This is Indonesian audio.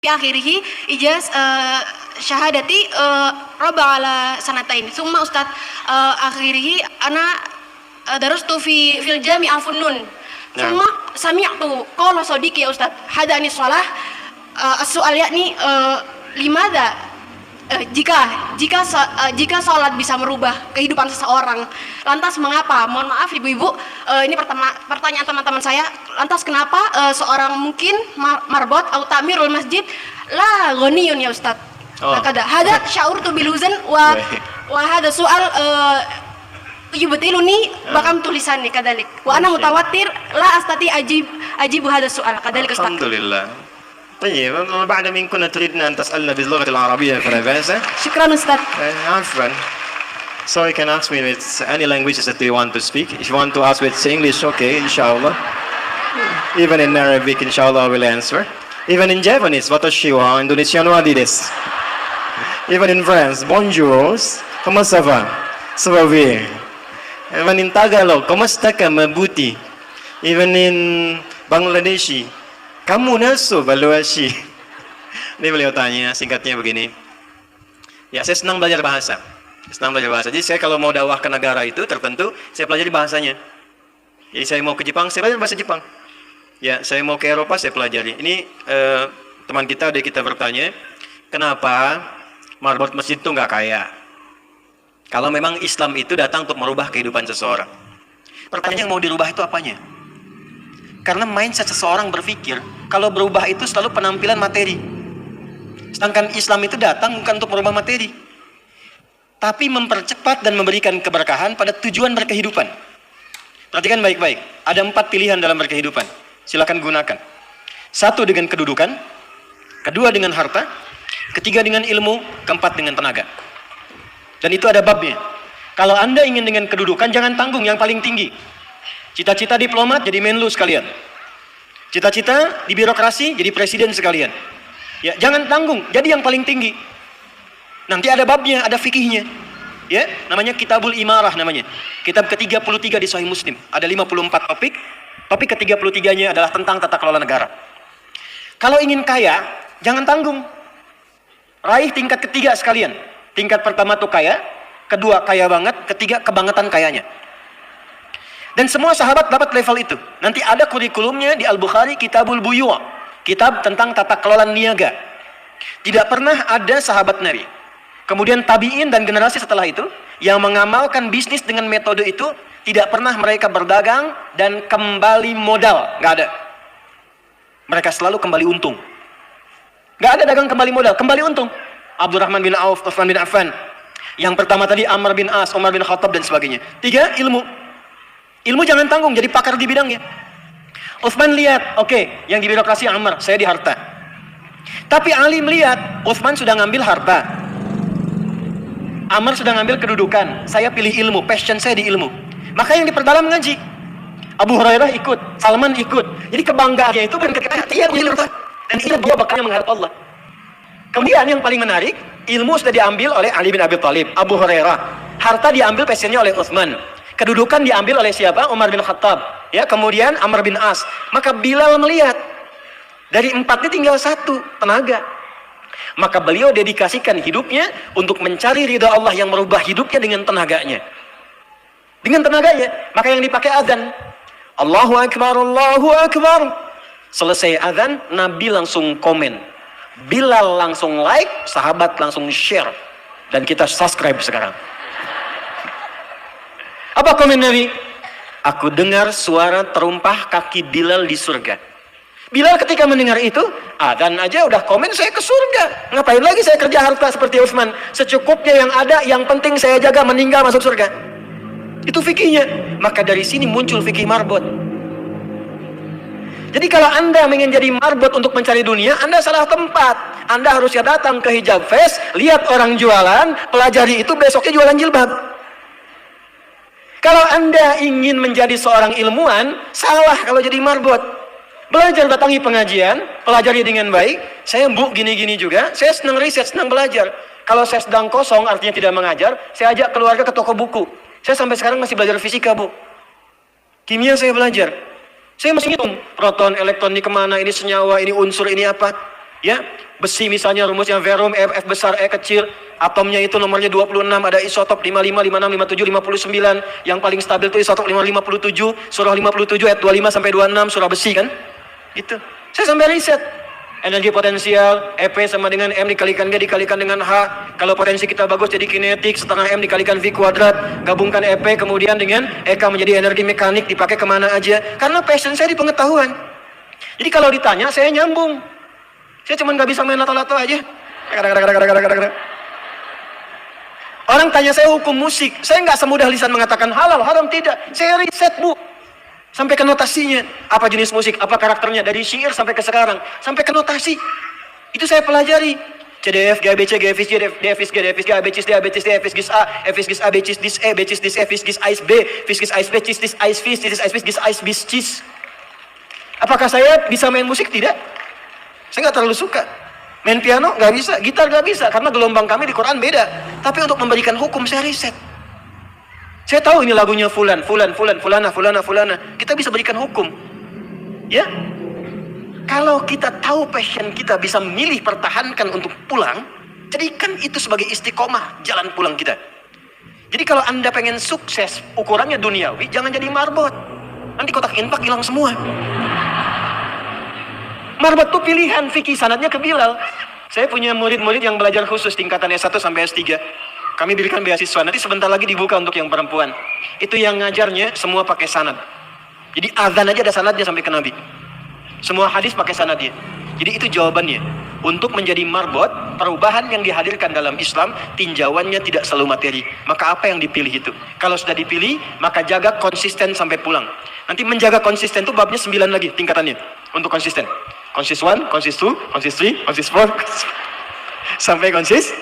akhirih ijaz syahadati raba ala sanatain. Summa Ustaz akhirih ana darastu fil jami' al-funun. Summa sami'tu qala sadiqi ya Ustaz hadani shalah as-su'al yakni limadha jika sholat bisa merubah kehidupan seseorang, lantas mengapa? Mohon maaf ibu-ibu, ini pertanyaan teman-teman saya. Lantas kenapa seorang mungkin marbot atau tamirul masjid la ghaniyun ya Ustaz? Kada hada sya'urtu bil huzn wa hada soal yubtiluni bakam tulisan nih kadalik. Wa ana mutawatir la astati ajib hada soal kadalik Ustaz. Alhamdulillah. طيب بعد ما كنا تريدنا أن تسألنا باللغة العربية فلا بأس. شكرا أستاذ. عفوا. So you can ask me with any languages that you want to speak. If you want to ask with English, okay, inshallah. Even in Arabic, inshallah, I will answer. Even in Japanese, watashi wa Indonesiano wa desu. Even in France, bonjour, comment ça va? Ça va bien. Even in Tagalog, kamusta ka mabuti? Even in Bangladeshi, kamu naso valuasi. Ini beliau tanya, singkatnya begini. Ya, saya senang belajar bahasa. Jadi saya kalau mau dakwah ke negara itu tertentu, saya pelajari bahasanya. Jadi saya mau ke Jepang, saya belajar bahasa Jepang. Ya, saya mau ke Eropa, saya pelajari. Ini teman kita, ada kita bertanya, kenapa marbot masjid itu nggak kaya? Kalau memang Islam itu datang untuk merubah kehidupan seseorang. Pertanyaan yang mau dirubah itu apanya? Karena mindset seseorang berpikir, kalau berubah itu selalu penampilan materi. Sedangkan Islam itu datang bukan untuk merubah materi, tapi mempercepat dan memberikan keberkahan pada tujuan berkehidupan. Perhatikan baik-baik, ada 4 pilihan dalam berkehidupan. Silakan gunakan. 1 dengan kedudukan, 2 dengan harta, 3 dengan ilmu, 4 dengan tenaga. Dan itu ada babnya. Kalau Anda ingin dengan kedudukan, jangan tanggung yang paling tinggi. Cita-cita diplomat jadi menlu sekalian. Cita-cita di birokrasi jadi presiden sekalian. Ya, jangan tanggung, jadi yang paling tinggi. Nanti ada babnya, ada fikihnya. Ya, namanya Kitabul Imarah namanya. Kitab ke-33 di Sahih Muslim. Ada 54 topik. Topik ke-33-nya adalah tentang tata kelola negara. Kalau ingin kaya, jangan tanggung. Raih tingkat ketiga sekalian. Tingkat pertama tuh kaya, kedua kaya banget, ketiga kebangetan kayanya. Dan semua sahabat dapat level itu. Nanti ada kurikulumnya di Al-Bukhari, Kitabul Buyu', kitab tentang tata kelola niaga. Tidak pernah ada sahabat Nabi, kemudian tabi'in dan generasi setelah itu yang mengamalkan bisnis dengan metode itu, tidak pernah mereka berdagang dan kembali modal. Nggak ada. Mereka selalu kembali untung. Nggak ada dagang kembali modal, kembali untung. Abdurrahman bin Auf, Utsman bin Affan. Yang pertama tadi Amr bin As, Umar bin Khattab dan sebagainya. 3, ilmu. Ilmu jangan tanggung, jadi pakar di bidangnya. Utsman lihat, oke, yang di birokrasi Amr, saya di harta. Tapi Ali melihat, Utsman sudah ngambil harta, Amr sudah ngambil kedudukan, saya pilih ilmu, passion saya di ilmu. Maka yang diperdalam ngaji. Abu Hurairah ikut, Salman ikut. Jadi kebanggaannya itu bukan ketika dia punya ilmu, dan itu dia bakalnya menghadap Allah. Kemudian yang paling menarik, ilmu sudah diambil oleh Ali bin Abi Thalib, Abu Hurairah. Harta diambil passionnya oleh Utsman. Kedudukan diambil oleh siapa? Umar bin Khattab. Ya, kemudian Amr bin As. Maka Bilal melihat dari 4 ini tinggal 1, tenaga. Maka beliau dedikasikan hidupnya untuk mencari ridha Allah yang merubah hidupnya dengan tenaganya. Dengan tenaganya, maka yang dipakai azan. Allahu Akbar, Allahu Akbar. Selesai azan, Nabi langsung komen. Bilal langsung like, sahabat langsung share. Dan kita subscribe sekarang. Apa komen Nabi? Aku dengar suara terumpah kaki Bilal di surga. Bilal ketika mendengar itu, adzan aja udah komen saya ke surga. Ngapain lagi saya kerja harta seperti Utsman? Secukupnya yang ada, yang penting saya jaga meninggal masuk surga. Itu fikihnya. Maka dari sini muncul fikih marbot. Jadi kalau Anda ingin jadi marbot untuk mencari dunia, Anda salah tempat. Anda harusnya datang ke Hijab Fest, lihat orang jualan, pelajari itu, besoknya jualan jilbab. Kalau Anda ingin menjadi seorang ilmuwan, salah kalau jadi marbot. Belajar, datangi pengajian, pelajari dengan baik. Saya gini-gini juga, saya senang riset, senang belajar. Kalau saya sedang kosong, artinya tidak mengajar, saya ajak keluarga ke toko buku. Saya sampai sekarang masih belajar fisika, Bu. Kimia saya belajar. Saya masih ngitung, proton, elektron ini kemana, ini senyawa, ini unsur, ini apa. Ya, besi misalnya rumusnya verum F besar E kecil, atomnya itu nomornya 26, ada isotop 55, 56, 57, 59. Yang paling stabil itu isotop 57, surah 57 ayat 25 sampai 26 surah besi kan? Gitu. Saya sampai riset. Energi potensial EP sama dengan M dikalikan G dikalikan dengan H. Kalau potensi kita bagus jadi kinetik, setengah M dikalikan V kuadrat. Gabungkan EP kemudian dengan EK menjadi energi mekanik, dipakai kemana aja. Karena passion saya di pengetahuan. Jadi kalau ditanya saya nyambung. Saya cuma nggak bisa main lato-lato aja. Orang tanya saya hukum musik, saya nggak semudah lisan mengatakan halal, haram, tidak. Saya riset, Bu. Sampai ke notasinya, apa jenis musik, apa karakternya, dari syair sampai ke sekarang, sampai ke notasi. Itu saya pelajari. C, D, F, G, A, B, C, G, F, G, D, F, G, D, F, G, A, B, C, D, A, B, C, D, F, G, A, F, G, A, B, C, D, E, B, C, D, F, G, A, B, F, G, A, B, C, D, A, B, C, D, A, B, C, D. Apakah saya bisa main musik? Tidak. Saya nggak terlalu suka. Main piano nggak bisa, gitar nggak bisa, karena gelombang kami di Quran beda. Tapi untuk memberikan hukum saya riset. Saya tahu ini lagunya fulan, fulana. Kita bisa berikan hukum. Ya. Kalau kita tahu passion kita bisa milih pertahankan untuk pulang, jadikan itu sebagai istiqomah jalan pulang kita. Jadi kalau Anda pengen sukses, ukurannya duniawi, jangan jadi marbot. Nanti kotak infak hilang semua. Marbot itu pilihan, fikih sanadnya ke Bilal. Saya punya murid-murid yang belajar khusus tingkatan S1 sampai S3. Kami berikan beasiswa, nanti sebentar lagi dibuka untuk yang perempuan. Itu yang ngajarnya semua pakai sanad. Jadi azan aja ada sanadnya sampai ke Nabi. Semua hadis pakai sanadnya. Jadi itu jawabannya. Untuk menjadi marbot, perubahan yang dihadirkan dalam Islam, tinjauannya tidak selalu materi. Maka apa yang dipilih itu? Kalau sudah dipilih, maka jaga konsisten sampai pulang. Nanti menjaga konsisten itu babnya 9 lagi tingkatannya. Untuk konsisten. Konsis 1, konsis 2, konsis 3, konsis 4, sampai konsis